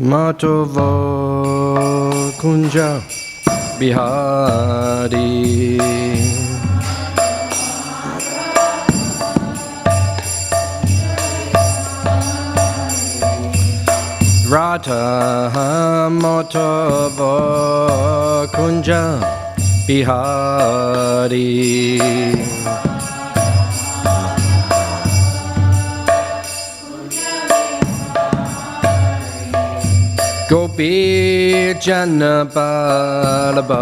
Matava Kunja Bihari Radha Matava Kunja Bihari Gopi Jana Balaba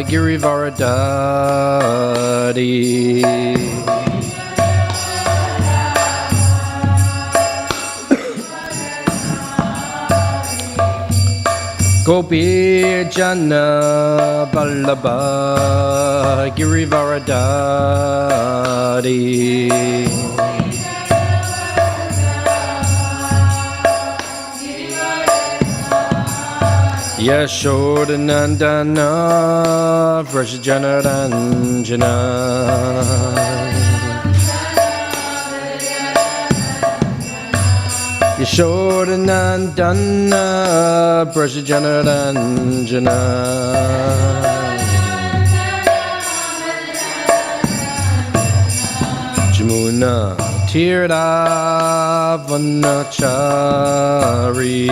Girivaradari Gopi Jana Balaba Girivaradari Yashodanandana Vrajajanaranjana Yashodanandana Vrajajanaranjana Jamuna Tirthavanachari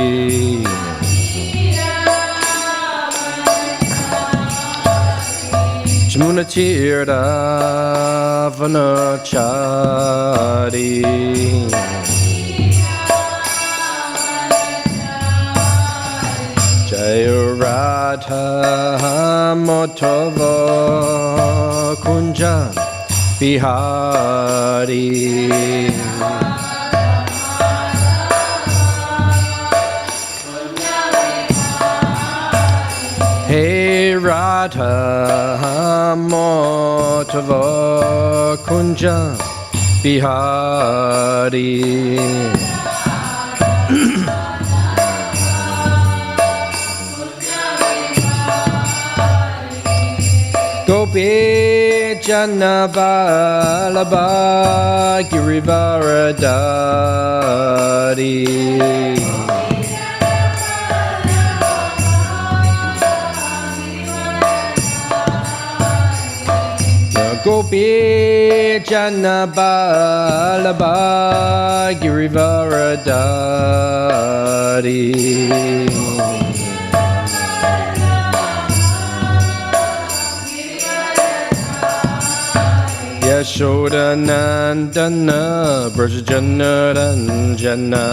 Jamuna Tirthavanachari Jaya Radha Matava Kunja Bihari Hey Radha Matava Kunja Bihari Gopi Jana Balaba Girivaradari Gopi Jana Balaba Girivaradari Yashodanandana Vrajajanaranjana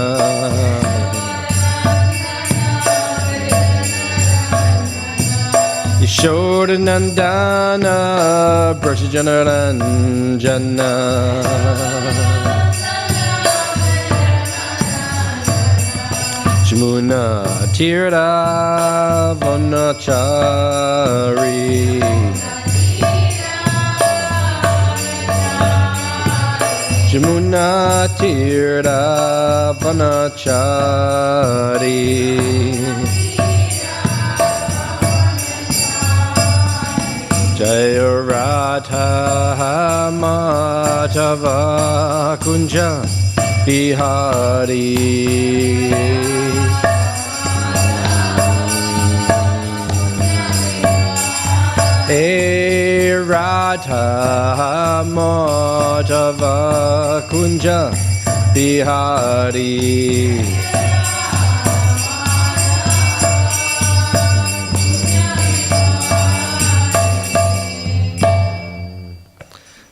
Yashodanandana Vrajajanaranjana Jamuna Tirthavanachari Jamuna Tirthavanachari Jaya Radha Madhava Kunja Bihari Hey Radha Madhava Kunja Bihari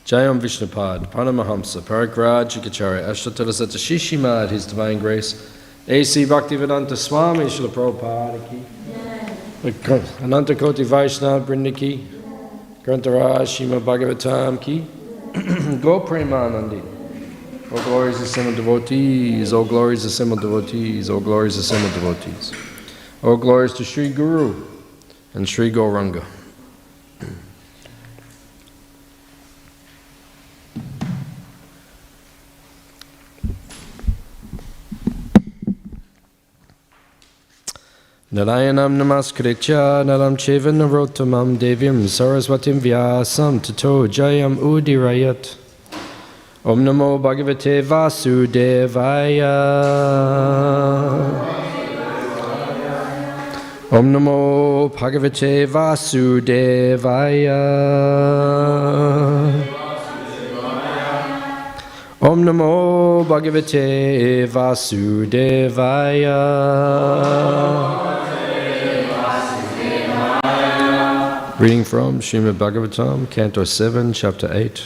Jayam Vishnupad, Pranamahamsa, Paragraj, Ikacharya, Ashtatarasata Shishimad, His Divine Grace, A.C. Bhaktivedanta Swami, Srila Prabhupada ki, Ananta Koti Vaishnava Brinda ki, Grantaraj, Śrīmad Bhāgavatam ki, Go Premanandi. All glories assembled devotees, all glories assembled devotees, all glories assembled devotees. All glories to Sri Guru and Sri Gauranga. Narayanam namaskritya naram cheva narottamam devyam saraswatim vyasam tato jayam udirayat. Om namo bhagavate vasudevaya. Om Namo Bhagavate Vasudevaya. Om Namo Bhagavate Vasudevaya. Reading from Śrīmad Bhāgavatam, Canto 7, Chapter 8,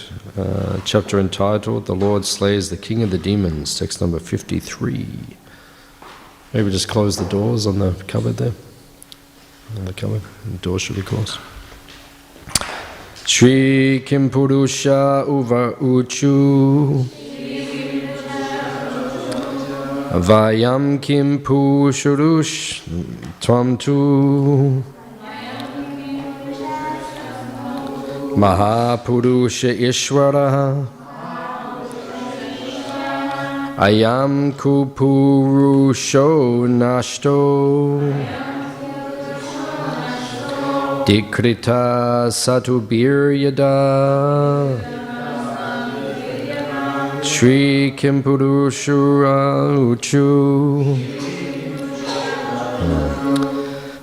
chapter entitled The Lord Slays the King of the Demons, text number 53. Maybe just close the doors on the cupboard there. On the cupboard, the door should be closed. Shri Kim Purusha Uva Uchu Vayam Kim Pushurush Tvam Tu Mahapurusha Ishvara Ayam Kupurusho Nashto Dikrita Satubiryada Shri Kimpurushura Uchu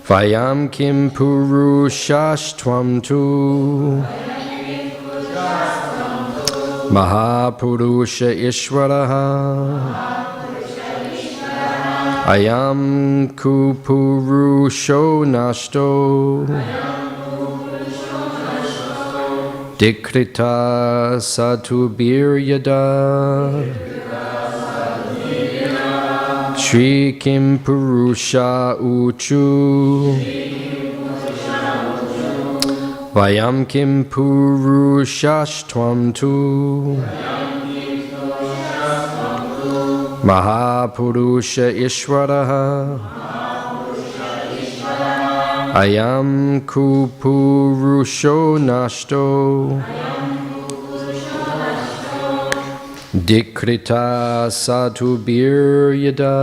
Vayam Kimpurushashtvam Tu Mahapurusha Ishvaraha Ayam Kupurusho Nashto Dikrita Satubiryada Shri Kim Purusha Uchu Vayam Kim Purushashtvam Tu Mahapurusha Ishvaraha Ayam Kupurusho Nashto Dikrita Satubiryada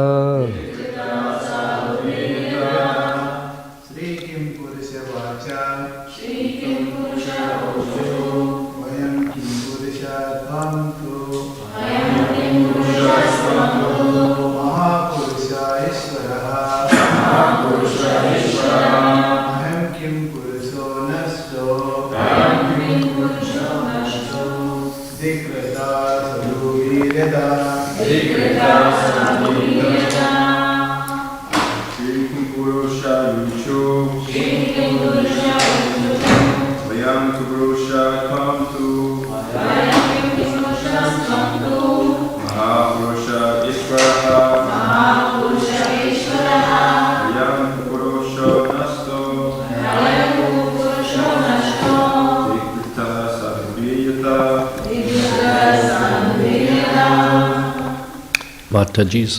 Mataji's.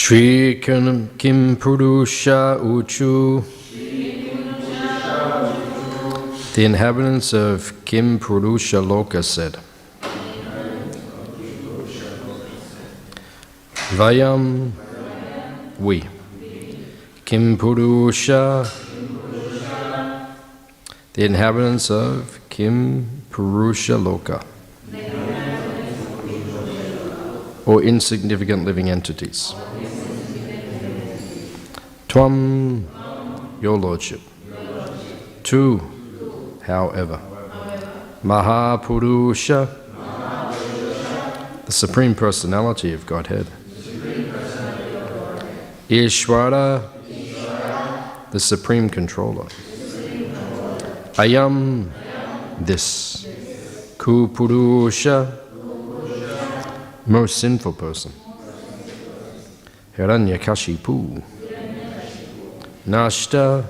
Shri Kim Purusha Uchu. The inhabitants of Kim Purusha Loka said, Vayam, we. Kim Purusha, the inhabitants of Kim Purusha Loka, or insignificant living entities. Tvam, your lordship. Tu, however. Mahapurusha, the Supreme Personality of Godhead. Ishvara, the Supreme Controller. Ayam, this. Kupurusha, most sinful person. Hiranyakashipu, Nashta,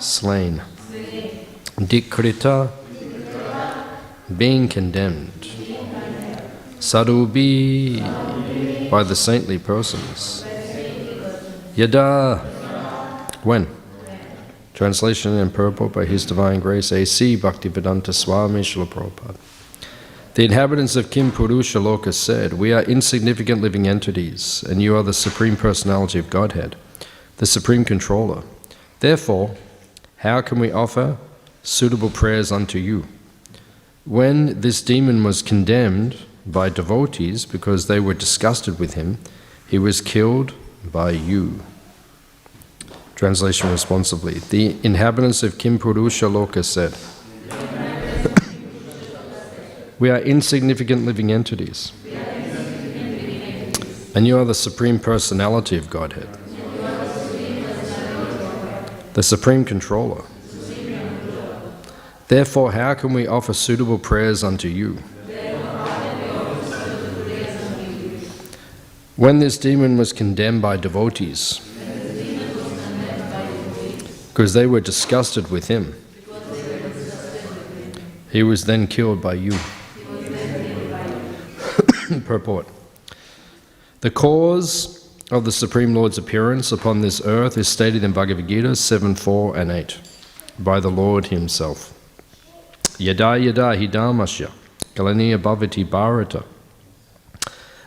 slain. Dikrita, being condemned. Sadhubi, by the saintly persons. Yada, when. Translation and purport by His Divine Grace A.C. Bhaktivedanta Swami Śrīmad Bhāgavatam. The inhabitants of Kim Purusha Loka said, we are insignificant living entities, and you are the Supreme Personality of Godhead, the Supreme Controller. Therefore, how can we offer suitable prayers unto you? When this demon was condemned by devotees because they were disgusted with him, he was killed by you. Translation responsively. The inhabitants of Kim Purusha Loka said, we are insignificant living entities, and you are the Supreme Personality of Godhead, the Supreme Controller. Therefore, how can we offer suitable prayers unto you? When this demon was condemned by devotees, because they were disgusted with him, he was then killed by you. Purport. The cause of the Supreme Lord's appearance upon this earth is stated in Bhagavad Gita 7:4 and 8 by the Lord himself. Yada yada hidamasya kalaniya bhavati bharata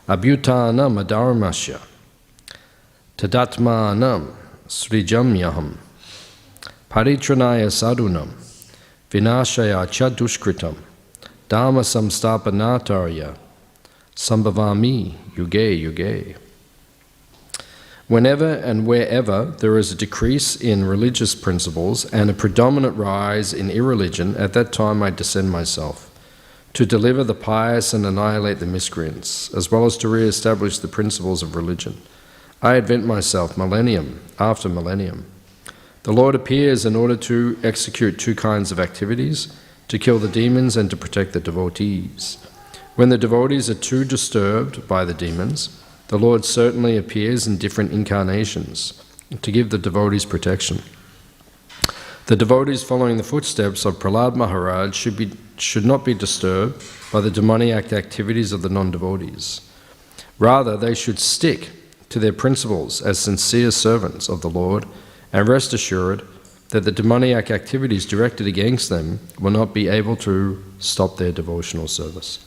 abhutanam adharmasya tadatmanam srijamyaham paritranaya sadhunam vinashaya chadushkritam dhamma samstapanatarya sambhavami yuge yuge. Whenever and wherever there is a decrease in religious principles and a predominant rise in irreligion, at that time I descend myself, to deliver the pious and annihilate the miscreants, as well as to re-establish the principles of religion. I advent myself millennium after millennium. The Lord appears in order to execute two kinds of activities, to kill the demons and to protect the devotees. When the devotees are too disturbed by the demons, the Lord certainly appears in different incarnations to give the devotees protection. The devotees following the footsteps of Prahlad Maharaj should not be disturbed by the demoniac activities of the non-devotees. Rather, they should stick to their principles as sincere servants of the Lord and rest assured that the demoniac activities directed against them will not be able to stop their devotional service.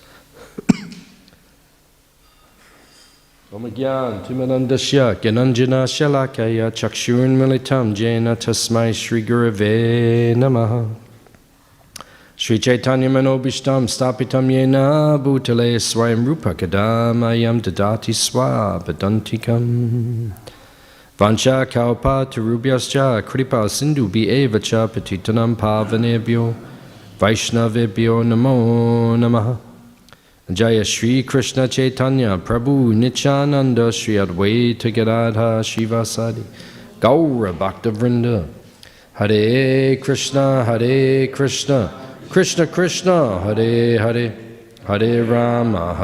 Omagyan Timanandasya Gyananjana Shalakaya Chakshurun Militam Jena Tasmai Shri Gurave Namaha Shri Chaitanya Manobishtam Stapitam Yena Bhutale Swayam Rupa Kadamayam Dadati Swapadantikam Vancha Kalpa Tarubhyascha Kripa Sindhu Bievacha Patitanam Pavanebhyo Vaishnavebhyo Namo Namaha Jaya Shri Krishna Chaitanya Prabhu Nityananda Shri Advaita Gadadha Shivasadi Gaura Bhakta Vrinda Hare Krishna Krishna Krishna Hare Hare Hare Rama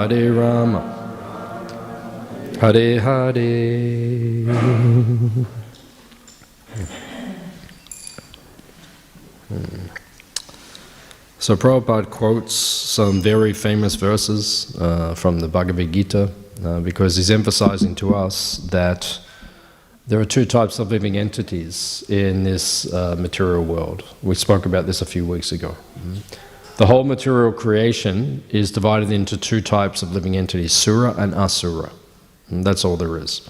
Hare Hare. So Prabhupada quotes some very famous verses from the Bhagavad Gita because he's emphasizing to us that there are two types of living entities in this material world. We spoke about this a few weeks ago. The whole material creation is divided into two types of living entities, Sura and Asura. And that's all there is.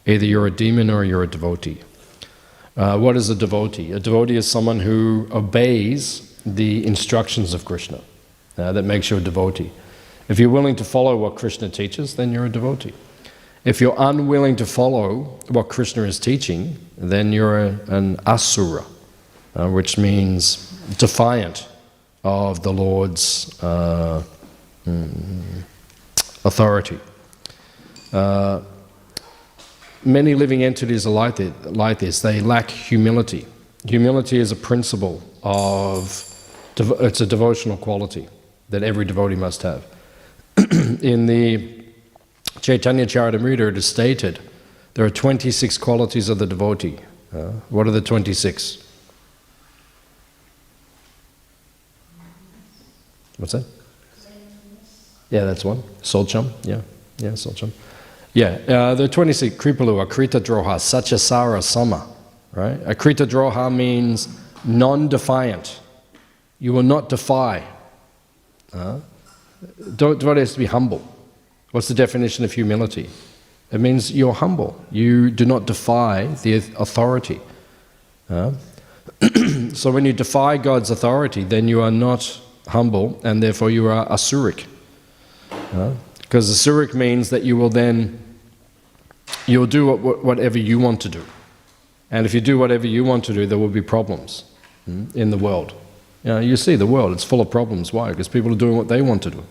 Either you're a demon or you're a devotee. What is a devotee? A devotee is someone who obeys the instructions of Krishna. That makes you a devotee. If you're willing to follow what Krishna teaches, then you're a devotee. If you're unwilling to follow what Krishna is teaching, then you're an asura, which means defiant of the Lord's authority. Many living entities are like this. They lack humility. Humility is a principle it's a devotional quality that every devotee must have. In the Chaitanya Charitamrita, it is stated there are 26 qualities of the devotee. What are the 26? What's that? Yeah, that's one. Solcham, yeah, Solcham. Yeah, the 26, Kripalu, Akrita Droha, Satyasara Sama, right? Akrita Droha means non-defiant. You will not defy. Devotee has to be humble. What's the definition of humility? It means you're humble. You do not defy the authority. So when you defy God's authority, then you are not humble, and therefore you are asuric. Because asuric means that you'll do whatever you want to do. And if you do whatever you want to do, there will be problems in the world. You see the world, it's full of problems. Why? Because people are doing what they want to do.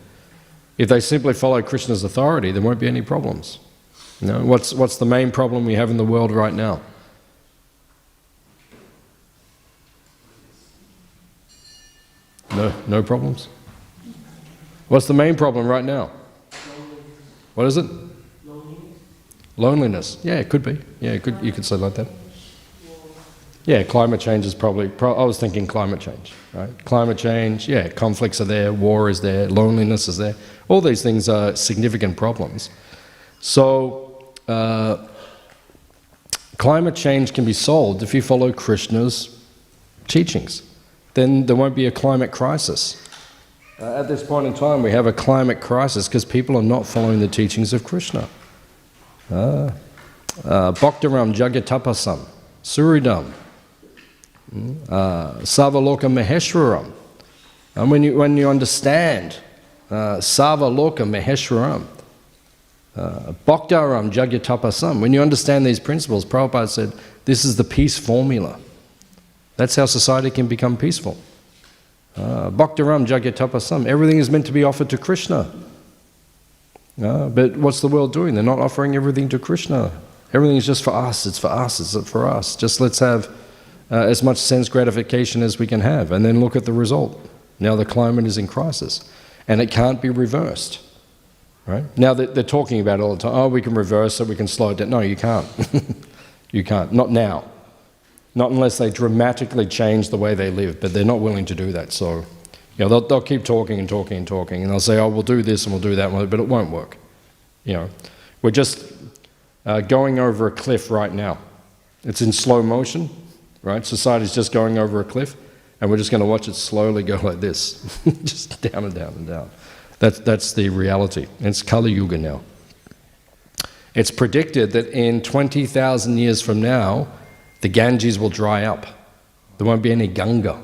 If they simply follow Krishna's authority, there won't be any problems. What's the main problem we have in the world right now? No problems? What's the main problem right now? What is it? Loneliness. Yeah, it could be. Yeah, you could say it like that. Yeah, climate change is probably, I was thinking climate change, right? Climate change, yeah, conflicts are there, war is there, loneliness is there. All these things are significant problems. So, climate change can be solved if you follow Krishna's teachings. Then there won't be a climate crisis. At this point in time, we have a climate crisis because people are not following the teachings of Krishna. Bhaktaram Jagatapasam, Suridam, Savaloka Maheshwaram. And when you understand Savaloka Maheshwaram, Bhaktaram Jagatapasam, when you understand these principles, Prabhupada said, this is the peace formula. That's how society can become peaceful. Bhaktaram Jagatapasam, everything is meant to be offered to Krishna. But what's the world doing? They're not offering everything to Krishna. Everything is just for us, it's for us, it's for us. Just let's have as much sense gratification as we can have, and then look at the result. Now the climate is in crisis, and it can't be reversed. Right? Now they're talking about it all the time. Oh, we can reverse it, we can slow it down. No, you can't. You can't. Not now. Not unless they dramatically change the way they live, but they're not willing to do that. So, they'll keep talking and talking and talking, and they'll say, oh, we'll do this and we'll do that, but it won't work. We're just going over a cliff right now. It's in slow motion, right? Society's just going over a cliff, and we're just going to watch it slowly go like this, just down and down and down. That's the reality. It's Kali Yuga now. It's predicted that in 20,000 years from now, the Ganges will dry up. There won't be any Ganga.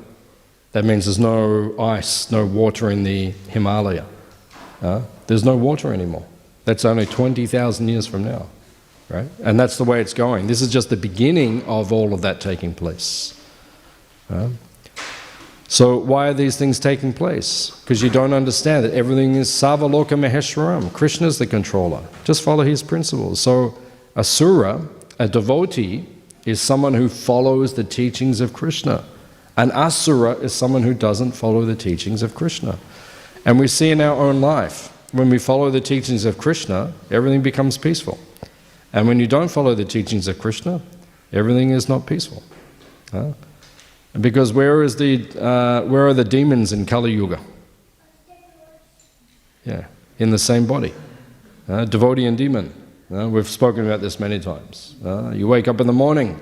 That means there's no ice, no water in the Himalaya. There's no water anymore. That's only 20,000 years from now, right? And that's the way it's going. This is just the beginning of all of that taking place. So why are these things taking place? Because you don't understand that everything is Savaloka Maheshwaram. Krishna's the controller. Just follow his principles. So Asura, a devotee, is someone who follows the teachings of Krishna. An Asura is someone who doesn't follow the teachings of Krishna. And we see in our own life, when we follow the teachings of Krishna, everything becomes peaceful. And when you don't follow the teachings of Krishna, everything is not peaceful. Because where are the demons in Kali Yuga? Yeah, in the same body. devotee and demon. We've spoken about this many times. You wake up in the morning.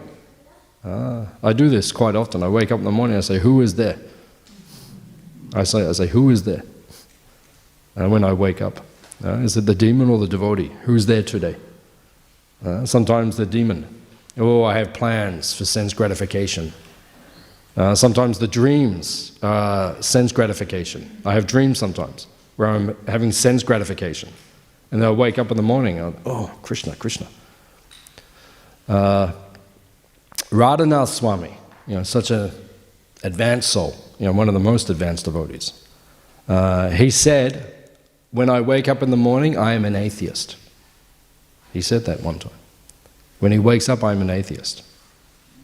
I do this quite often. I wake up in the morning, I say, who is there? I say, who is there? And when I wake up, is it the demon or the devotee? Who's there today? Sometimes the demon. Oh, I have plans for sense gratification. Sometimes the dreams are sense gratification. I have dreams sometimes where I'm having sense gratification. And they'll wake up in the morning and, oh, Krishna, Krishna. Radhanath Swami, such an advanced soul, one of the most advanced devotees. He said, when I wake up in the morning, I am an atheist. He said that one time. When he wakes up, I'm an atheist.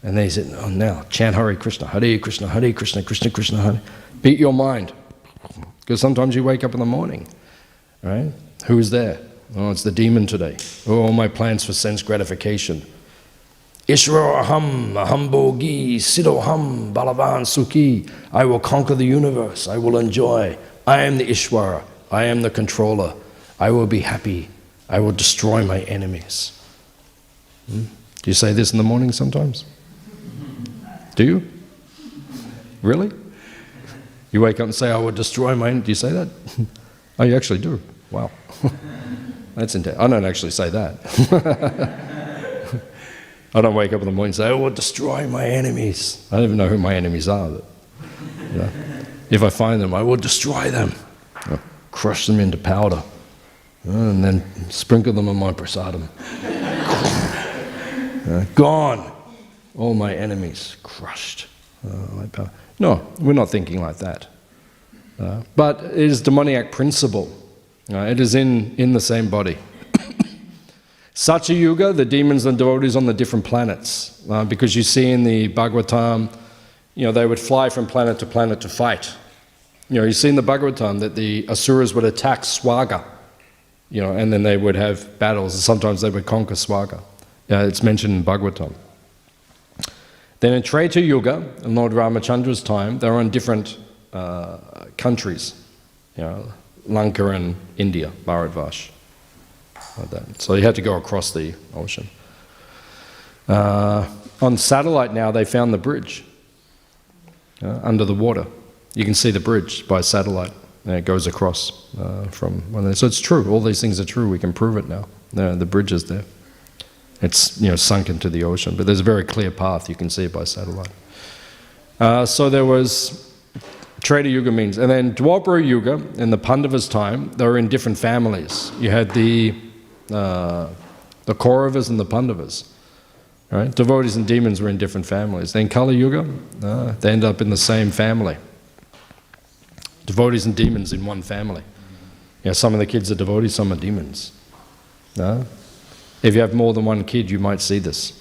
And then he said, oh, now, chant Hare Krishna, Krishna Krishna, Hare. Beat your mind. Because sometimes you wake up in the morning, right? Who's there? Oh, it's the demon today. Oh, all my plans for sense gratification. Ishvara aham, aham bhogi, siddhoham, balavan sukhi. I will conquer the universe. I will enjoy. I am the Ishvara. I am the controller. I will be happy. I will destroy my enemies. Do you say this in the morning sometimes? Do you? Really? You wake up and say, I will destroy my enemies. Do you say that? Oh, you actually do? Wow. That's intense. I don't actually say that. I don't wake up in the morning and say, I will destroy my enemies. I don't even know who my enemies are. But, if I find them, I will destroy them. I'll crush them into powder. And then sprinkle them on my prasadam. Gone. All my enemies crushed. No, we're not thinking like that. But it is demoniac principle. It is in the same body. Satya Yuga, the demons and devotees on the different planets. Because you see in the Bhagavatam, they would fly from planet to fight. You see in the Bhagavatam that the Asuras would attack Swaga. And then they would have battles, and sometimes they would conquer Swaga. It's mentioned in Bhagavatam. Then in Treta Yuga, in Lord Ramachandra's time, they were on different countries. Lanka and India, Bharatvash. Like that. So you had to go across the ocean. On satellite now, they found the bridge under the water. You can see the bridge by satellite. And it goes across from one there. So it's true. All these things are true. We can prove it now. The bridge is there. It's sunk into the ocean, but there's a very clear path. You can see it by satellite. So there was Treta Yuga means, and then Dwapara Yuga in the Pandavas' time, they were in different families. You had the Kauravas and the Pandavas. Right? Devotees and demons were in different families. Then Kali Yuga, they end up in the same family. Devotees and demons in one family. Some of the kids are devotees, some are demons. If you have more than one kid, you might see this.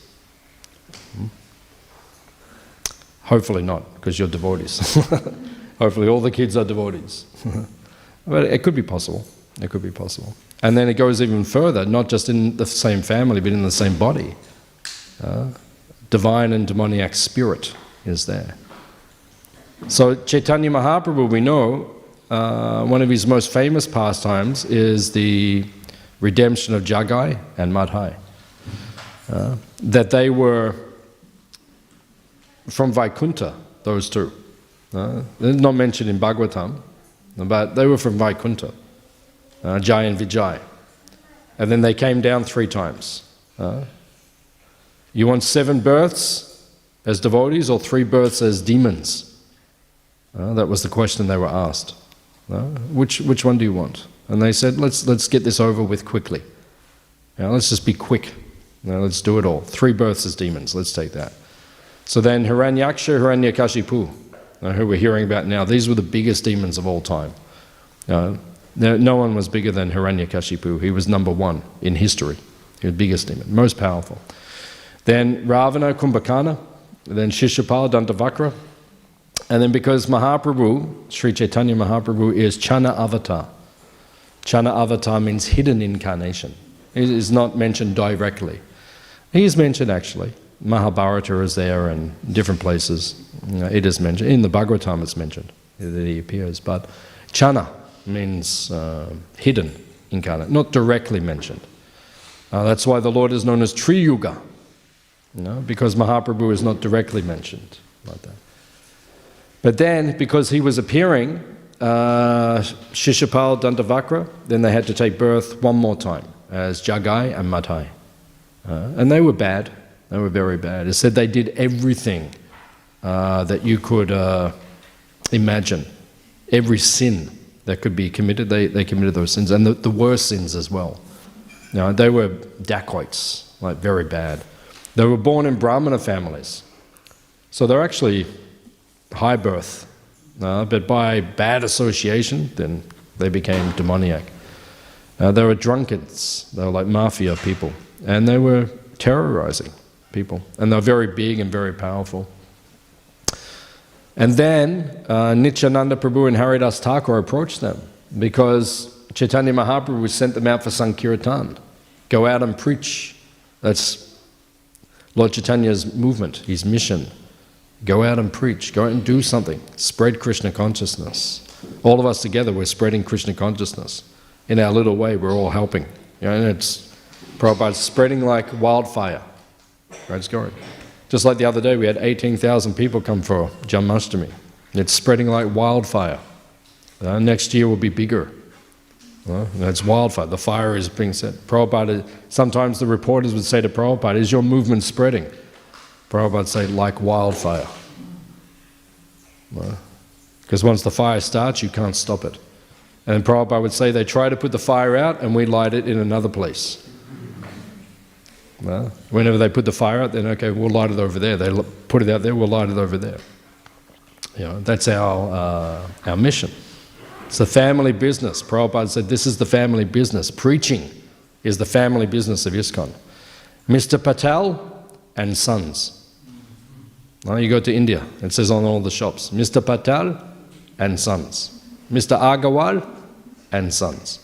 Hopefully not, because you're devotees. Hopefully all the kids are devotees. But it could be possible. It could be possible. And then it goes even further, not just in the same family, but in the same body. Divine and demoniac spirit is there. So Chaitanya Mahaprabhu, we know, one of his most famous pastimes is the redemption of Jagai and Madhai. That they were from Vaikuntha, those two. They're not mentioned in Bhagavatam, but they were from Vaikuntha, Jai and Vijay. And then they came down 3 times. You want 7 births as devotees or 3 births as demons? That was the question they were asked. Which one do you want? And they said, let's get this over with quickly. Let's just be quick. Let's do it all. 3 births as demons, let's take that. So then Hiranyaksha, Hiranyakashipu, who we're hearing about now, these were the biggest demons of all time. No one was bigger than Hiranyakashipu. He was number 1 in history. He was the biggest demon, most powerful. Then Ravana, Kumbhakana, then Shishapal, Dantavakra. And then because Mahaprabhu, Sri Chaitanya Mahaprabhu, is Chana Avatar. Chana Avatar means hidden incarnation. It is not mentioned directly. He is mentioned actually. Mahabharata is there and different places. It is mentioned. In the Bhagavatam it's mentioned that he appears. But Chana means hidden. incarnate, not directly mentioned. That's why the Lord is known as Tri-yuga, because Mahaprabhu is not directly mentioned like that. But then, because he was appearing, Shishapal Dantavakra, then they had to take birth one more time as Jagai and Madhai. And they were bad. They were very bad. It said they did everything that you could imagine. Every sin that could be committed, they committed those sins. And the worst sins as well. They were dacoits, like very bad. They were born in Brahmana families. So they're actually high birth. But by bad association, then they became demoniac. They were drunkards. They were like mafia people. And they were terrorizing people. And they were very big and very powerful. And then Nityananda Prabhu and Haridas Thakur approached them because Chaitanya Mahaprabhu sent them out for Sankirtan. Go out and preach. That's Lord Chaitanya's movement, his mission. Go out and preach. Go out and do something. Spread Krishna consciousness. All of us together, we're spreading Krishna consciousness. In our little way, we're all helping. And it's Prabhupada spreading like wildfire. Right, it's going. Just like the other day, we had 18,000 people come for Janmashtami. It's spreading like wildfire. Next year will be bigger. That's wildfire. The fire is being set. Prabhupada, sometimes the reporters would say to Prabhupada, is your movement spreading? Prabhupada would say, like wildfire. Because once the fire starts, you can't stop it. And Prabhupada would say, they try to put the fire out and we light it in another place. Whenever they put the fire out, then okay, we'll light it over there. They put it out there, we'll light it over there. That's our mission. It's the family business. Prabhupada said this is the family business. Preaching is the family business of ISKCON. Mr. Patel and sons. You go to India, it says on all the shops, Mr. Patel and sons. Mr. Agarwal and sons.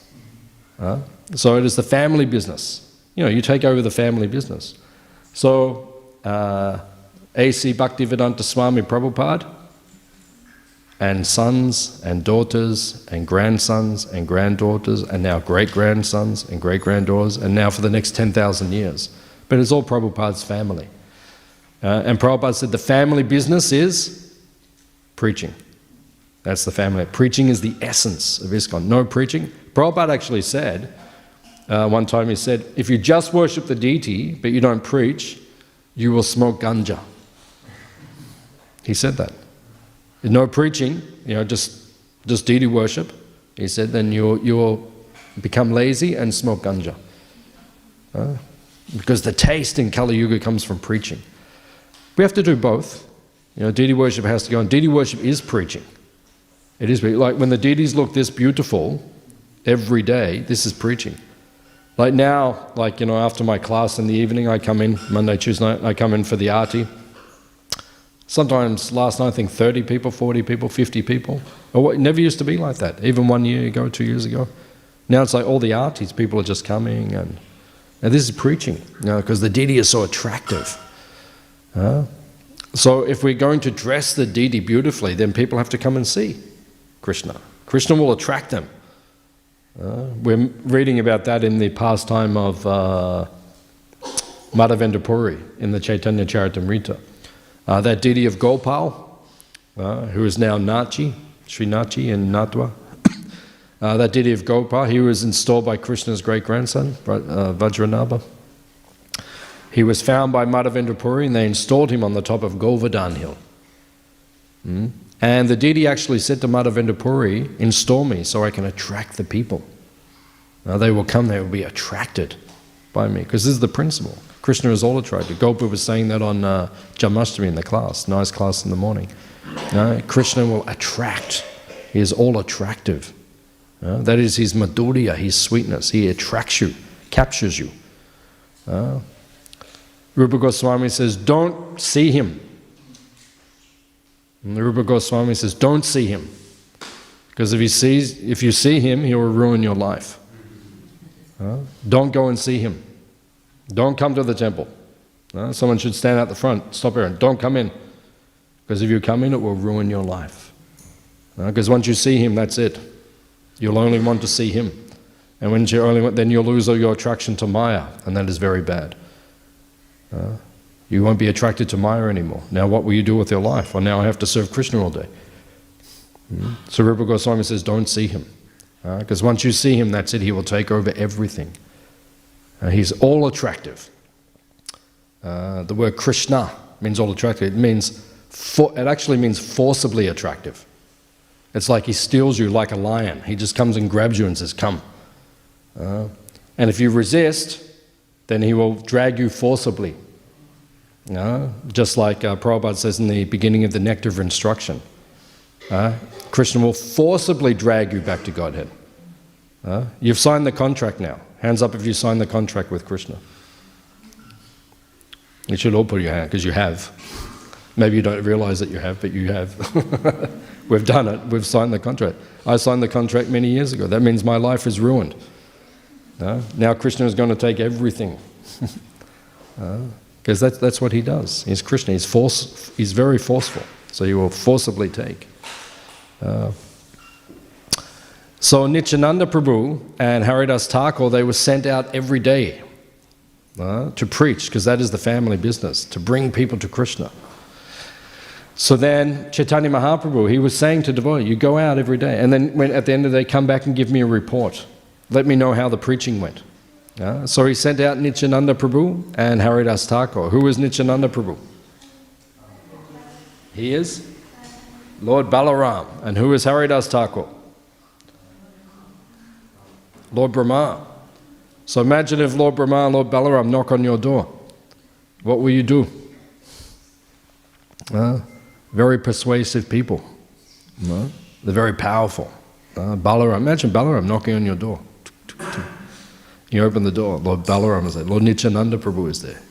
So it is the family business. You take over the family business. So, A.C. Bhaktivedanta Swami Prabhupada, and sons and daughters and grandsons and granddaughters, and now great-grandsons and great-granddaughters, and now for the next 10,000 years. But it's all Prabhupada's family. And Prabhupada said the family business is preaching. That's the family. Preaching is the essence of ISKCON. No preaching. Prabhupada actually said, one time he said, if you just worship the deity, but you don't preach, you will smoke ganja. He said that. No preaching, just deity worship. He said, then you will become lazy and smoke ganja. Because the taste in Kali Yuga comes from preaching. We have to do both. Deity worship has to go on. Deity worship is preaching. It is like when the deities look this beautiful every day, this is preaching. Like now, after my class in the evening, I come in, Monday, Tuesday night, I come in for the arti. Sometimes last night, I think 30 people, 40 people, 50 people. It never used to be like that, even 1 year ago, 2 years ago. Now it's like all the artis, people are just coming, and this is preaching, because the deity is so attractive. So if we're going to dress the deity beautifully, then people have to come and see Krishna. Krishna will attract them. We're reading about that in the pastime of Madhavendra Puri in the Chaitanya Charitamrita. That deity of Gopal, who is now Nachi, Sri Nachi in Natwa. That deity of Gopal, he was installed by Krishna's great-grandson, Vajranabha. He was found by Madhavendra Puri and they installed him on the top of Govardhan Hill. And the deity actually said to Madhavendra Puri, install me so I can attract the people. Now they will come, they will be attracted by me, because this is the principle. Krishna is all attracted. Gopa was saying that on Janmashtami in the class, nice class in the morning. Krishna will attract. He is all attractive. That is his madhurya, his sweetness. He attracts you, captures you. Rupa Goswami says, don't see him. And the Rupa Goswami says, don't see him. Because if you see him, he will ruin your life. Don't go and see him. Don't come to the temple. Someone should stand out the front, stop here, and don't come in. Because if you come in, it will ruin your life. Because once you see him, that's it. You'll only want to see him. And when you only want, then you'll lose all your attraction to Maya, and that is very bad. You won't be attracted to Maya anymore. Now what will you do with your life? Well, now I have to serve Krishna all day. So Rupa Goswami says, don't see him. Because once you see him, that's it, he will take over everything. He's all attractive. The word Krishna means all attractive. It actually means forcibly attractive. It's like he steals you like a lion. He just comes and grabs you and says, come. And if you resist, then he will drag you forcibly. Just like Prabhupada says in the beginning of the Nectar of Instruction. Krishna will forcibly drag you back to Godhead. You've signed the contract now. Hands up if you signed the contract with Krishna. You should all put your hand, because you have. Maybe you don't realize that you have, but you have. We've done it. We've signed the contract. I signed the contract many years ago. That means my life is ruined. Now Krishna is going to take everything. Because that's what he does. He's Krishna. He's very forceful. So he will forcibly take. So Nityananda Prabhu and Haridas Thakur, they were sent out every day to preach, because that is the family business, to bring people to Krishna. So then Chaitanya Mahaprabhu, he was saying to devotees, you go out every day, and then at the end of the day, come back and give me a report. Let me know how the preaching went. So he sent out Nityananda Prabhu and Haridas Thakur. Who is Nityananda Prabhu? He is Lord Balaram. And who is Haridas Thakur? Lord Brahma. So imagine if Lord Brahma and Lord Balaram knock on your door. What will you do? Very persuasive people. They're very powerful. Balaram, imagine Balaram knocking on your door. You open the door, Lord Balaram is there, Lord Nityananda Prabhu is there.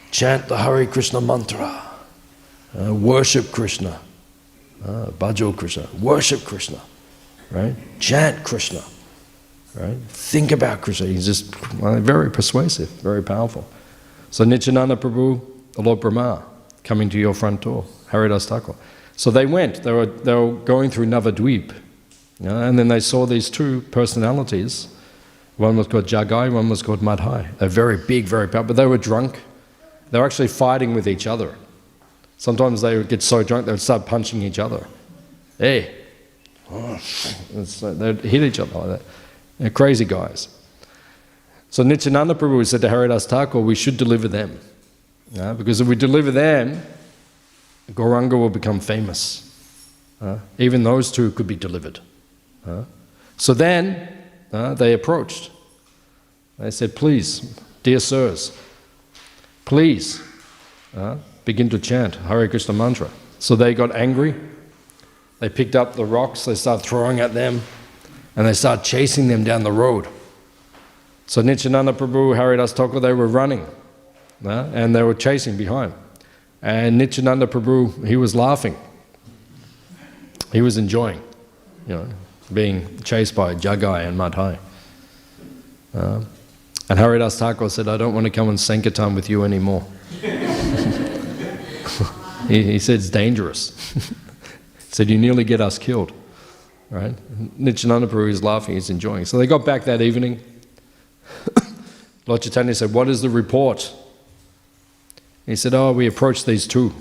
Chant the Hare Krishna mantra. Worship Krishna. Bhajo Krishna. Worship Krishna. Right? Chant Krishna. Right? Think about Krishna. He's just very persuasive, very powerful. So Nityananda Prabhu, the Lord Brahma, coming to your front door, Haridas Thakur. So they went. They were going through Navadvip, and then they saw these two personalities. One was called Jagai, one was called Madhai. They're very big, very powerful, but they were drunk. They were actually fighting with each other. Sometimes they would get so drunk they would start punching each other. Hey! They'd hit each other like that. They're crazy guys. So Nityananda Prabhu said to Haridas Thakur, we should deliver them. Because if we deliver them, Gauranga will become famous. Even those two could be delivered. So then they approached. They said, please, dear sirs, please begin to chant Hare Krishna mantra. So they got angry. They picked up the rocks, they started throwing at them, and they started chasing them down the road. So Nityananda Prabhu, Haridas Thakur, they were running, and they were chasing behind. And Nityananda Prabhu, he was laughing. He was enjoying, being chased by Jagai and Madhai. And Haridas Thakur said, I don't want to come and Sankirtan with you anymore. he said, it's dangerous. He said, you nearly get us killed. Right? Nityananda Prabhu is laughing, he's enjoying. So they got back that evening. Lord Chaitanya said, what is the report? He said, oh, we approached these two.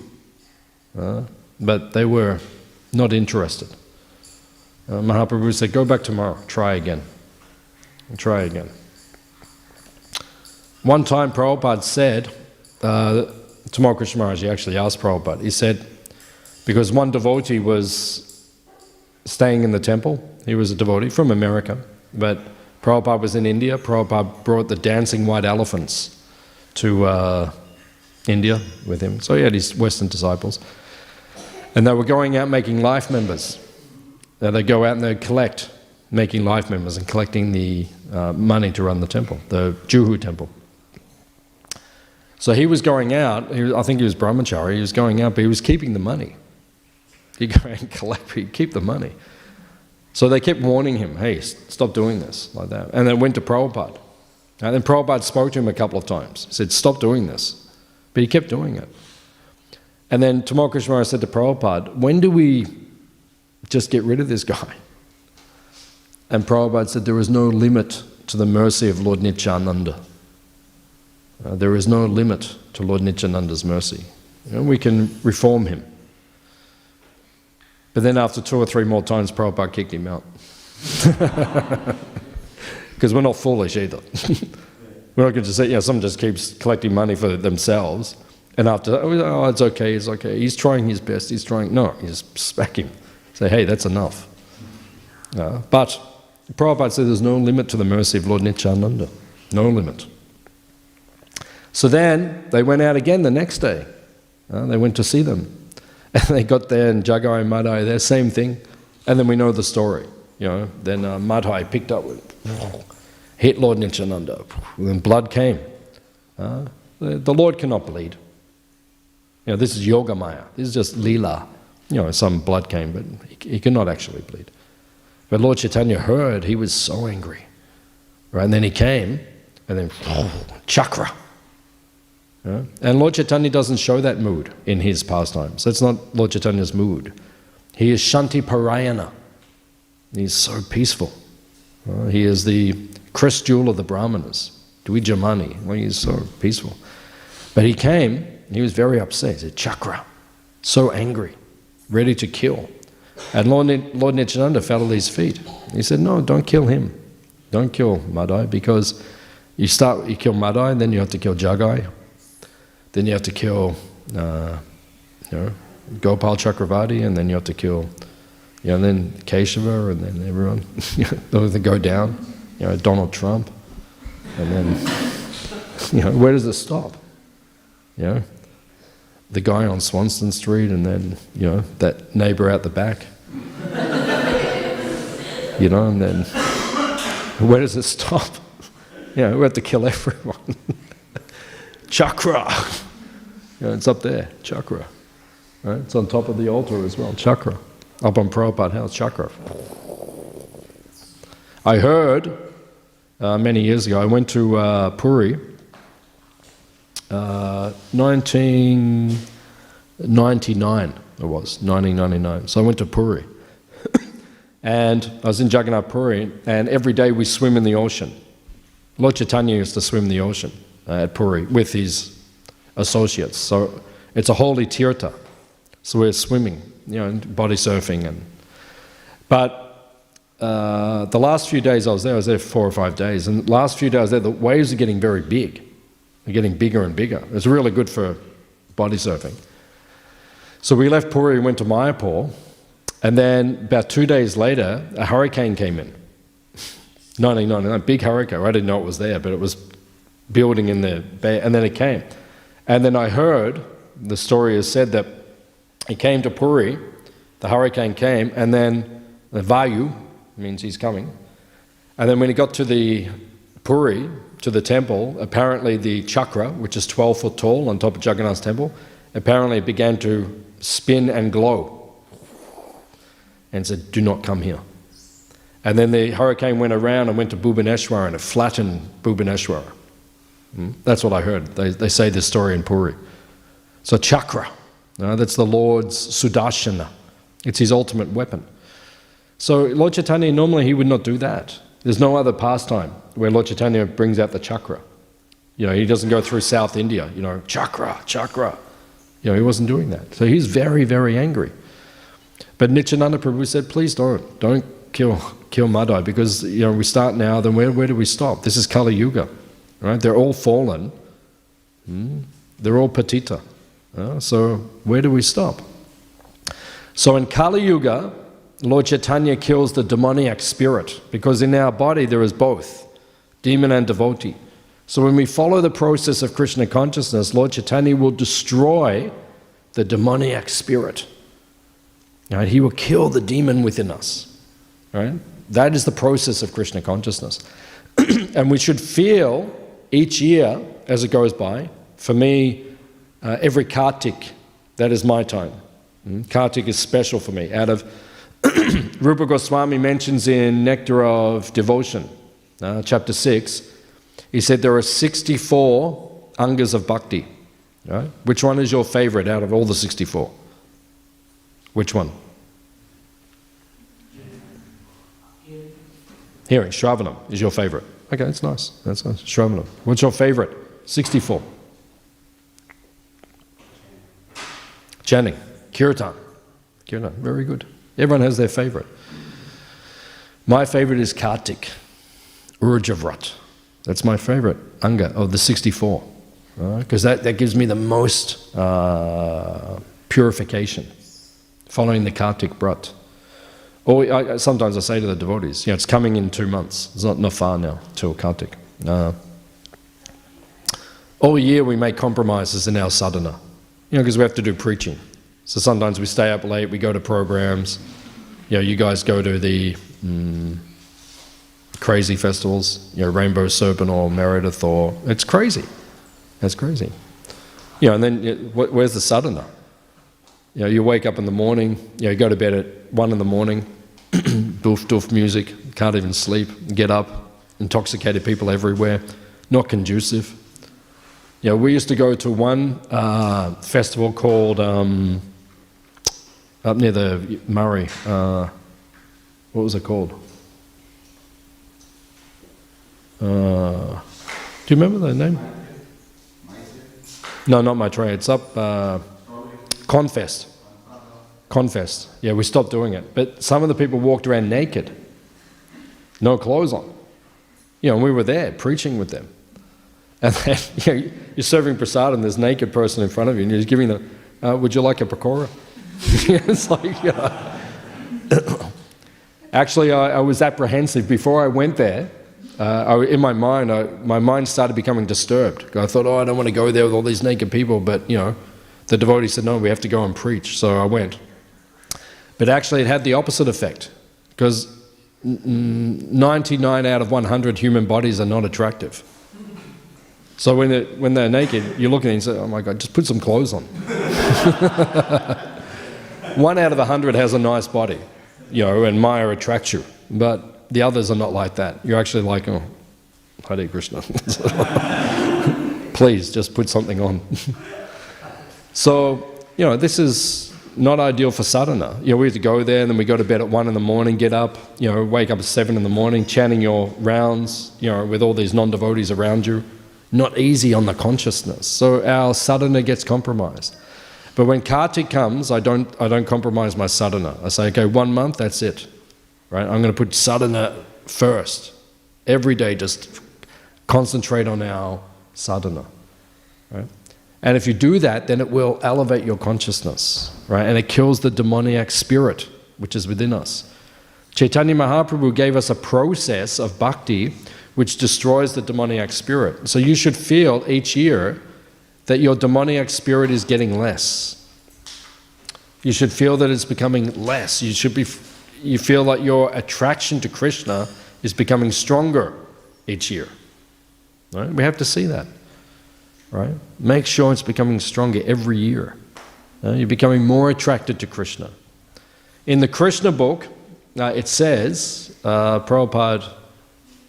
But they were not interested. Mahaprabhu said, go back tomorrow, try again. Try again. One time Prabhupada said, Tamal Krishna Maharaj, he actually asked Prabhupada, he said, because one devotee was staying in the temple, he was a devotee from America, but Prabhupada was in India. Prabhupada brought the dancing white elephants to India with him. So he had his Western disciples. And they were going out making life members. They'd go out and they'd collect, making life members and collecting the money to run the temple, the Juhu temple. So he was going out, I think he was brahmachari, he was going out, but he was keeping the money. He'd go out and collect, he'd keep the money. So they kept warning him, hey, stop doing this, like that. And they went to Prabhupada. And then Prabhupada spoke to him a couple of times. He said, stop doing this. But he kept doing it. And then Tamal Krishna Maharaj said to Prabhupada, when do we just get rid of this guy? And Prabhupada said there is no limit to the mercy of Lord Nityananda. There is no limit to Lord Nityananda's mercy. We can reform him. But then after 2 or 3 more times, Prabhupada kicked him out. Because we're not foolish either. We're not going to say, someone just keeps collecting money for themselves, and after, oh, it's okay, he's trying his best, no, you just smack him. Say, hey, that's enough. But Prabhupada said there's no limit to the mercy of Lord Nityananda. No limit. So then, they went out again the next day. They went to see them. And they got there, and Jagai and Madhai, there, same thing. And then we know the story. Then Madhai picked up, hit Lord Nityananda. Then blood came. The Lord cannot bleed. This is Yoga Maya. This is just Leela. Some blood came, but he cannot actually bleed. But Lord Chaitanya heard, he was so angry. Right? And then he came, and then chakra. And Lord Chaitanya doesn't show that mood in his pastimes. That's not Lord Chaitanya's mood. He is Shanti Parayana. He's so peaceful. He is the crest jewel of the Brahmanas. Dvijamani. Well, he's so peaceful. But he came, he was very upset. He said, chakra. So angry. Ready to kill. And Lord Nityananda fell at his feet. He said, no, don't kill him. Don't kill Madhai, because you kill Madhai, and then you have to kill Jagai. Then you have to kill Gopal Chakravarti, and then you have to kill then Kesava, and then everyone. They go down. Donald Trump. And then, where does it stop? The guy on Swanston Street, and then, that neighbour out the back. And then, where does it stop? We have to kill everyone. Chakra. It's up there, chakra. Right? It's on top of the altar as well, chakra. Up on Prabhupada House, chakra. I heard many years ago, I went to Puri, 1999 it was, 1999. So I went to Puri. And I was in Jagannath Puri, and every day we swim in the ocean. Lord Chaitanya used to swim in the ocean at Puri with his associates. So it's a holy tirtha. So we're swimming, body surfing. But the last few days I was there 4 or 5 days, and the last few days I was there, the waves are getting very big. They're getting bigger and bigger. It's really good for body surfing. So we left Puri and went to Mayapur, and then about 2 days later, a hurricane came in. 1999, a big hurricane. I didn't know it was there, but it was building in the bay, and then it came. And then I heard, the story is said that it came to Puri, the hurricane came, and then the Vayu, means he's coming, and then when he got to the Puri, to the temple, apparently the chakra, which is 12 foot tall on top of Jagannath's temple, apparently it began to spin and glow, and said, do not come here. And then the hurricane went around and went to Bhubaneswar, and it flattened Bhubaneswar. That's what I heard. They say this story in Puri. So chakra, that's the Lord's Sudarshana. It's his ultimate weapon. So Lord Chaitanya, normally he would not do that. There's no other pastime where Lord Chaitanya brings out the chakra. He doesn't go through South India, chakra, chakra. He wasn't doing that. So he's very, very angry. But Nityananda Prabhu said, please don't kill Madhai, because we start now, then where do we stop? This is Kali Yuga. Right? They're all fallen. They're all patita. So where do we stop? So in Kali Yuga, Lord Chaitanya kills the demoniac spirit, because in our body there is both, demon and devotee. So when we follow the process of Krishna consciousness, Lord Chaitanya will destroy the demoniac spirit. Right? He will kill the demon within us. Right? That is the process of Krishna consciousness. And we should feel each year as it goes by. For me, every Kartik, that is my time. Kartik is special for me. Out of Rupa Goswami mentions in Nectar of Devotion, chapter 6, he said there are 64 angas of bhakti. Right? Which one is your favorite out of all the 64? Which one? Hearing, Shravanam is your favorite. Okay, that's nice. That's nice. Shravanam. What's your favorite? 64. Chanting, Kirtan. Kirtan, very good. Everyone has their favorite. My favorite is Kartik, Urjavrat. That's my favorite Anga of the 64. Because that gives me the most purification, following the Kartik Vrat. Or sometimes I say to the devotees, it's coming in 2 months. It's not far now till Kartik. All year we make compromises in our sadhana, because we have to do preaching. So sometimes we stay up late, we go to programs. You guys go to the crazy festivals, Rainbow Serpent or Meredith, or it's crazy. That's crazy. And then where's the sadhana? You wake up in the morning, you go to bed at 1 in the morning, doof music, can't even sleep, get up, intoxicated people everywhere, not conducive. We used to go to one festival called, up near the Murray, what was it called? Do you remember the name? No, not Maitreya, it's up, Confest. Confest. We stopped doing it. But some of the people walked around naked, no clothes on. And we were there preaching with them. And then you're serving prasad and there's a naked person in front of you and you're just giving them, would you like a pakora? It's like, Actually, I was apprehensive. Before I went there, in my mind started becoming disturbed. I thought, I don't want to go there with all these naked people, but the devotee said, no, we have to go and preach, so I went. But actually it had the opposite effect, because 99 out of 100 human bodies are not attractive. So when they're naked, you look at them and say, oh my God, just put some clothes on. 1 out of 100 has a nice body, and Maya attracts you, but the others are not like that. You're actually like, oh, Hare Krishna. Please, just put something on. So, this is not ideal for sadhana. We have to go there and then we go to bed at 1 in the morning, get up, wake up at 7 in the morning, chanting your rounds, with all these non-devotees around you. Not easy on the consciousness. So our sadhana gets compromised. But when Kartik comes, I don't compromise my sadhana. I say, okay, 1 month, that's it. Right? I'm going to put sadhana first. Every day, just concentrate on our sadhana. Right? And if you do that, then it will elevate your consciousness, right? And it kills the demoniac spirit which is within us. Chaitanya Mahaprabhu gave us a process of bhakti which destroys the demoniac spirit. So you should feel each year that your demoniac spirit is getting less. You should feel that it's becoming less. You feel like your attraction to Krishna is becoming stronger each year. Right? We have to see that. Right? Make sure it's becoming stronger every year. You're becoming more attracted to Krishna. In the Krishna book, it says, Prabhupada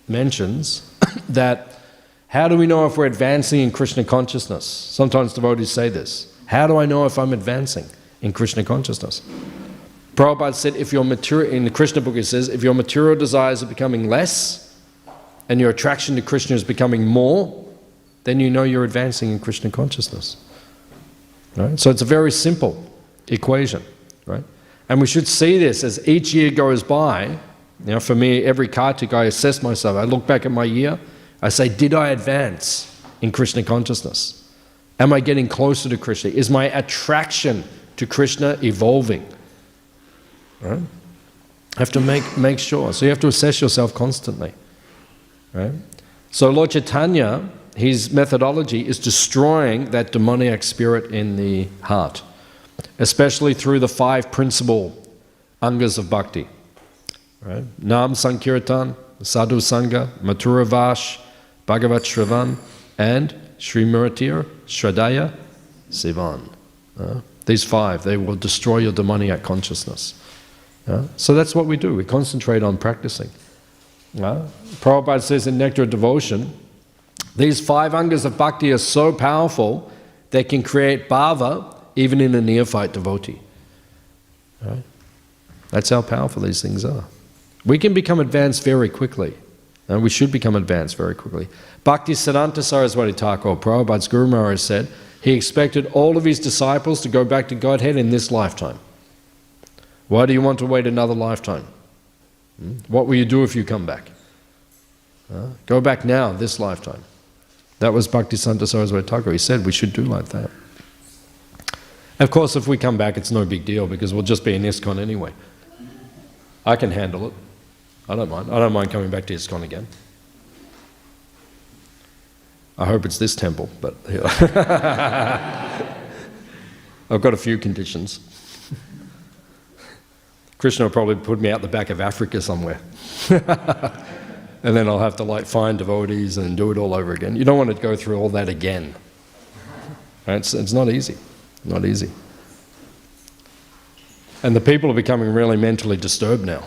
mentions that how do we know if we're advancing in Krishna consciousness? Sometimes devotees say this. How do I know if I'm advancing in Krishna consciousness? Prabhupada said, in the Krishna book it says, if your material desires are becoming less and your attraction to Krishna is becoming more, then you know you're advancing in Krishna consciousness. Right? So it's a very simple equation. Right? And we should see this as each year goes by. For me, every Kartik I assess myself. I look back at my year, I say, did I advance in Krishna consciousness? Am I getting closer to Krishna? Is my attraction to Krishna evolving? Right? I have to make sure. So you have to assess yourself constantly. Right? So Lord Chaitanya, his methodology is destroying that demoniac spirit in the heart, especially through the 5 principal angas of bhakti. Right? Nam Sankirtan, Sadhu Sangha, Mathura Vash, Bhagavat Shravan, and Srimurtir Shradaya Sivan. These 5, they will destroy your demoniac consciousness. So that's what we do. We concentrate on practicing. Prabhupada says in Nectar of Devotion, these 5 angas of bhakti are so powerful they can create bhava even in a neophyte devotee. Right? That's how powerful these things are. We can become advanced very quickly. And we should become advanced very quickly. Bhaktisiddhanta Saraswati Thakur, Prabhupada's Guru Maharaj, said he expected all of his disciples to go back to Godhead in this lifetime. Why do you want to wait another lifetime? What will you do if you come back? Go back now, this lifetime. That was Bhaktisiddhanta Saraswati Thakur. He said we should do like that. Of course, if we come back, it's no big deal because we'll just be in ISKCON anyway. I can handle it. I don't mind. I don't mind coming back to ISKCON again. I hope it's this temple, but I've got a few conditions. Krishna will probably put me out the back of Africa somewhere. And then I'll have to like find devotees and do it all over again. You don't want to go through all that again. Right? It's not easy. Not easy. And the people are becoming really mentally disturbed now.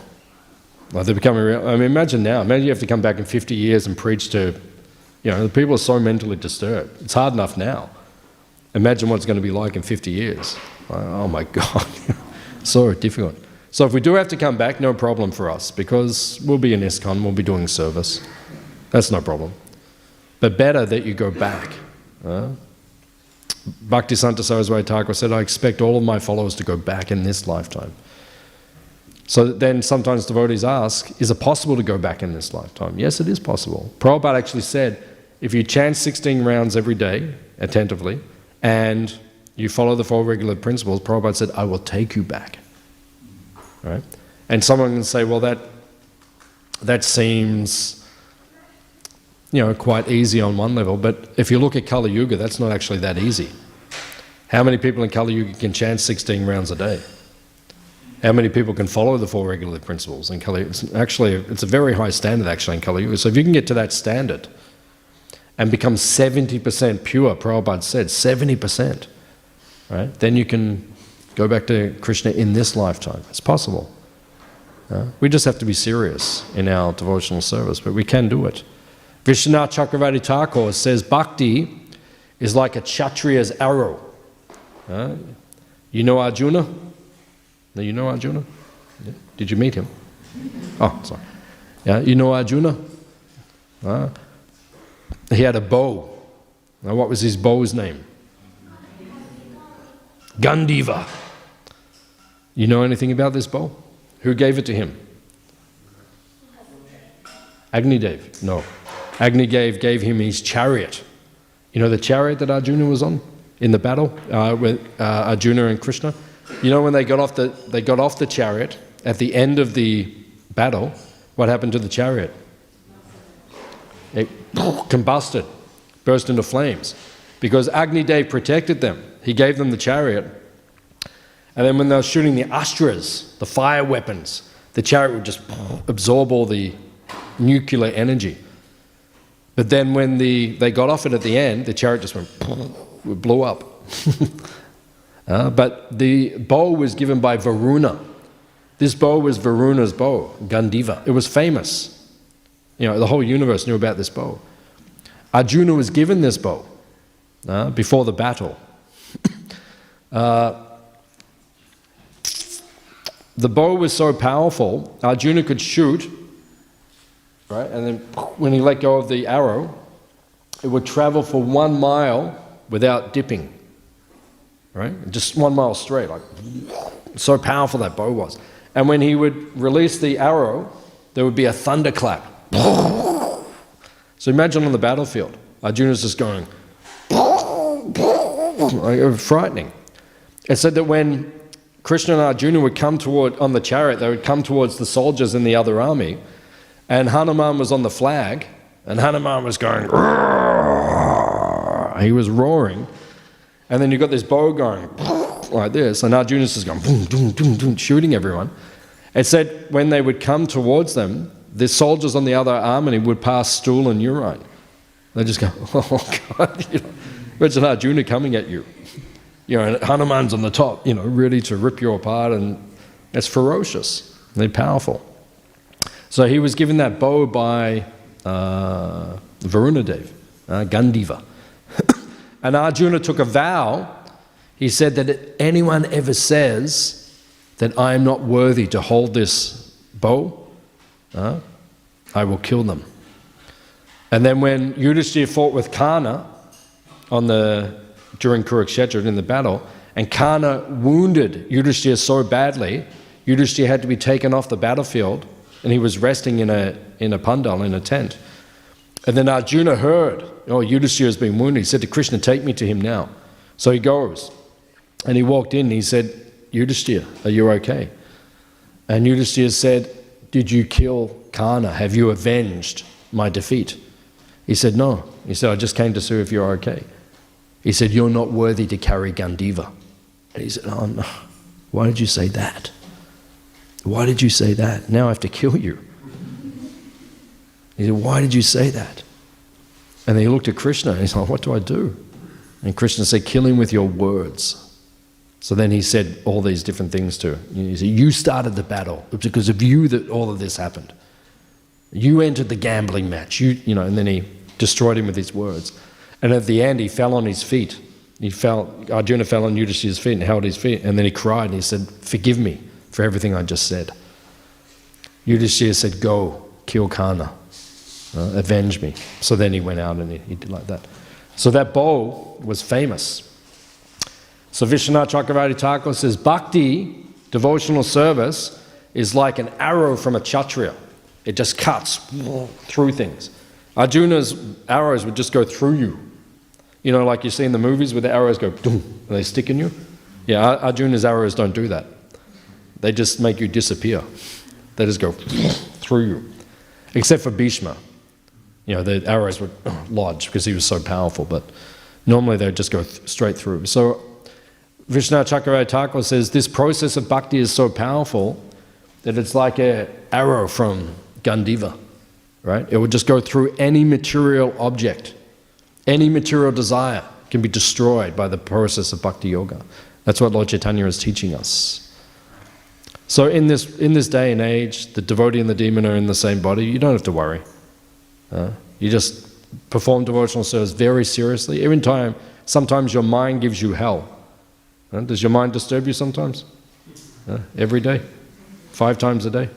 Like they're becoming real. I mean, imagine you have to come back in 50 years and preach to, the people are so mentally disturbed. It's hard enough now. Imagine what it's going to be like in 50 years. Oh my God. So difficult. So if we do have to come back, no problem for us, because we'll be in ISKCON, we'll be doing service. That's no problem. But better that you go back. Bhaktisiddhanta Saraswati Thakur said, I expect all of my followers to go back in this lifetime. So then sometimes devotees ask, is it possible to go back in this lifetime? Yes, it is possible. Prabhupada actually said, if you chant 16 rounds every day, attentively, and you follow the 4 regular principles, Prabhupada said, I will take you back. Right? And someone can say, well, that seems, quite easy on one level, but if you look at Kali Yuga, that's not actually that easy. How many people in Kali Yuga can chant 16 rounds a day? How many people can follow the 4 regular principles in Kali Yuga? Actually, it's a very high standard actually in Kali Yuga. So if you can get to that standard and become 70% pure, Prabhupada said, 70%, right? Then you can go back to Krishna in this lifetime. It's possible. We just have to be serious in our devotional service, but we can do it. Vishwanath Chakravarti Thakur says, Bhakti is like a Kshatriya's arrow. You know Arjuna? No, you know Arjuna? Yeah. Did you meet him? Oh, sorry. Yeah, you know Arjuna? He had a bow. Now, what was his bow's name? Gandiva. You know anything about this bow? Who gave it to him? Agnidev. No. Agnidev gave him his chariot. You know the chariot that Arjuna was on in the battle with Arjuna and Krishna? You know when they got off the chariot at the end of the battle, what happened to the chariot? It combusted, burst into flames. Because Agnidev protected them. He gave them the chariot. And then when they were shooting the astras, the fire weapons, the chariot would just absorb all the nuclear energy. But then when they got off it at the end, the chariot just blew up. But the bow was given by Varuna. This bow was Varuna's bow, Gandiva. It was famous. The whole universe knew about this bow. Arjuna was given this bow before the battle. The bow was so powerful, Arjuna could shoot, right? And then when he let go of the arrow, it would travel for 1 mile without dipping, right? Just 1 mile straight, like so powerful that bow was. And when he would release the arrow, there would be a thunderclap. So imagine on the battlefield, Arjuna's just going, like, frightening. It said that when Krishna and Arjuna would come on the chariot, they would come towards the soldiers in the other army, and Hanuman was on the flag, and Hanuman was going, roar. He was roaring, and then you got this bow going like this, and Arjuna's just going, boom, boom, boom, boom, shooting everyone. It said when they would come towards them, the soldiers on the other army would pass stool and urine. They just go, oh God, imagine Arjuna coming at you. And Hanuman's on the top, ready to rip you apart, and it's ferocious. They're powerful. So he was given that bow by Varunadev, Gandiva. And Arjuna took a vow. He said that if anyone ever says that I am not worthy to hold this bow, I will kill them. And then when Yudhishthira fought with Karna during Kurukshetra in the battle, and Karna wounded Yudhishthira so badly, Yudhishthira had to be taken off the battlefield, and he was resting in a pandal, in a tent. And then Arjuna heard, Yudhishthira has been wounded. He said to Krishna, take me to him now. So he goes, and he walked in, and he said, Yudhishthira, are you okay? And Yudhishthira said, did you kill Karna? Have you avenged my defeat? He said, no. He said, I just came to see if you're okay. He said, you're not worthy to carry Gandiva. And he said, oh no, why did you say that? Why did you say that? Now I have to kill you. He said, why did you say that? And then he looked at Krishna and he's like, what do I do? And Krishna said, kill him with your words. So then he said all these different things to her. He said, you started the battle. It was because of you that all of this happened. You entered the gambling match. And then he destroyed him with his words. And at the end, he fell on his feet. Arjuna fell on Yudhishthira's feet and held his feet. And then he cried and he said, forgive me for everything I just said. Yudhishthira said, go, kill Karna. Avenge me. So then he went out and he did like that. So that bow was famous. So Vishwanath Chakravarti Thakur says, bhakti, devotional service, is like an arrow from a kshatriya. It just cuts through things. Arjuna's arrows would just go through you. Like you see in the movies where the arrows go, boom, and they stick in you. Yeah, Arjuna's arrows don't do that. They just make you disappear. They just go through you. Except for Bhishma. The arrows would lodge because he was so powerful, but normally they would just go straight through. So Vishwanath Chakravarti Thakur says this process of bhakti is so powerful that it's like an arrow from Gandiva, right? It would just go through any material object. Any material desire can be destroyed by the process of bhakti yoga. That's what Lord Chaitanya is teaching us. So in this day and age, the devotee and the demon are in the same body. You don't have to worry. You just perform devotional service very seriously. Sometimes your mind gives you hell. Does your mind disturb you sometimes? Every day? 5 times a day?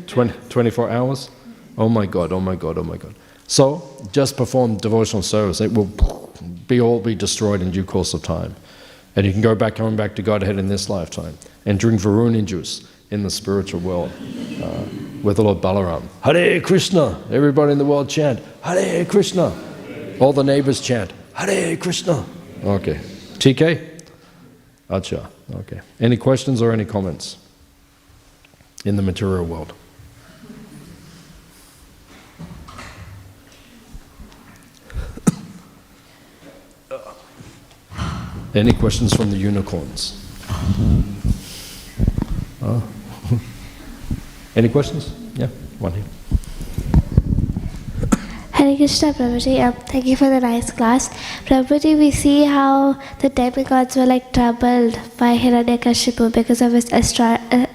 24 hours? Oh my God, oh my God, oh my God. So, just perform devotional service. It will all be destroyed in due course of time. And you can coming back to Godhead in this lifetime and drink Varuni juice in the spiritual world with the Lord Balaram. Hare Krishna! Everybody in the world chant, Hare Krishna! All the neighbors chant, Hare Krishna! Okay. TK? Acha. Okay. Any questions or any comments in the material world? Any questions from the unicorns? Any questions? Yeah, one here. Hare Krishna, Prabhuji. Thank you for the nice class. Prabhuji, we see how the demigods were troubled by Hiranyakashipu because of his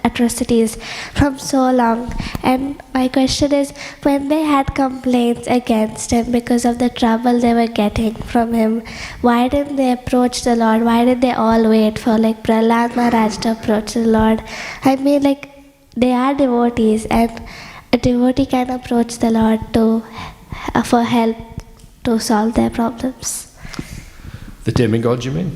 atrocities from so long. And my question is, when they had complaints against him because of the trouble they were getting from him, why didn't they approach the Lord? Why did they all wait for Prahlad Maharaj to approach the Lord? I mean, they are devotees, and a devotee can approach the Lord for help to solve their problems. The demigods, you mean?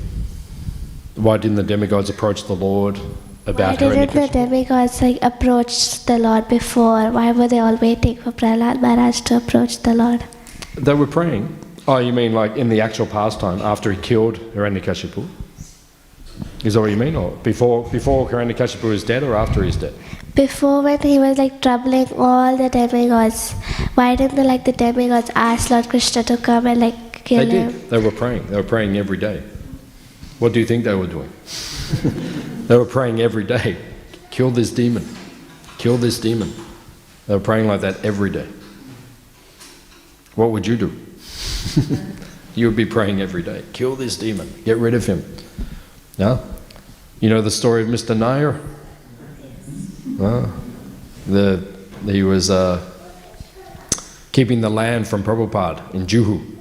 Why didn't the demigods approach the Lord about Why didn't the demigods approach the Lord before? Why were they all waiting for Prahlad Maharaj to approach the Lord? They were praying. Oh, you mean in the actual pastime after he killed Hiranyakashipu? Is that what you mean? Or before Hiranyakashipu is dead or after he's dead? Before, when he was troubling all the demigods, why didn't the demigods ask Lord Krishna to come and kill him? They did. They were praying. They were praying every day. What do you think they were doing? They were praying every day. Kill this demon. Kill this demon. They were praying like that every day. What would you do? You would be praying every day. Kill this demon. Get rid of him. Yeah? You know the story of Mr. Nair? He was keeping the land from Prabhupada in Juhu,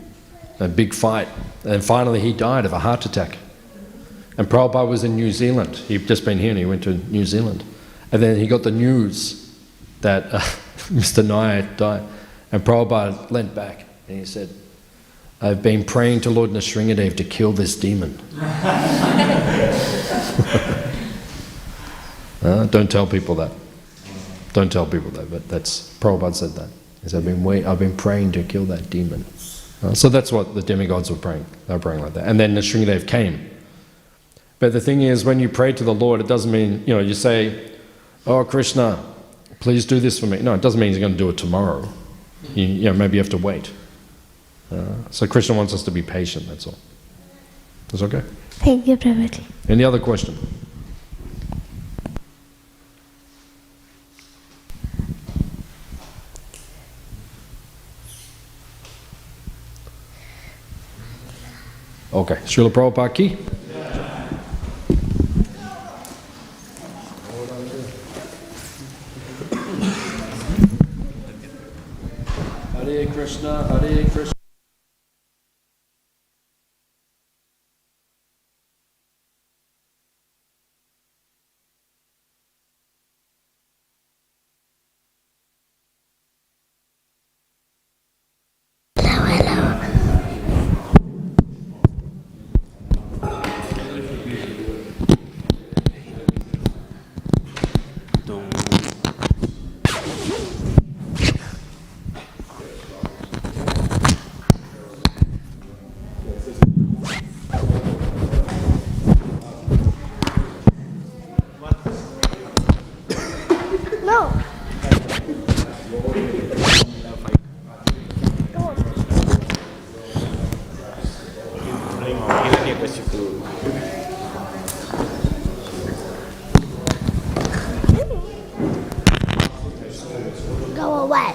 a big fight, and finally he died of a heart attack. And Prabhupada was in New Zealand. He'd just been here and he went to New Zealand. And then he got the news that Mr. Nayak died. And Prabhupada leant back and he said, I've been praying to Lord Nrsingadev to kill this demon. Don't tell people that. Don't tell people that, but Prabhupada said that. He said, I've been praying to kill that demon. So that's what the demigods were praying. They were praying like that. And then Nrsingadev came. But the thing is, when you pray to the Lord, it doesn't mean, you say, oh, Krishna, please do this for me. No, it doesn't mean he's going to do it tomorrow. Maybe you have to wait. So Krishna wants us to be patient, that's all. That's okay? Thank you, Prabhuji. Any other question? Okay, Srila Prabhupada ki? Hare Krishna, Hare Krishna. Go away.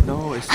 No, it's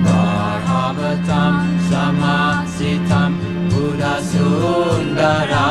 Bhāgavatam samasitam Buddha Sundara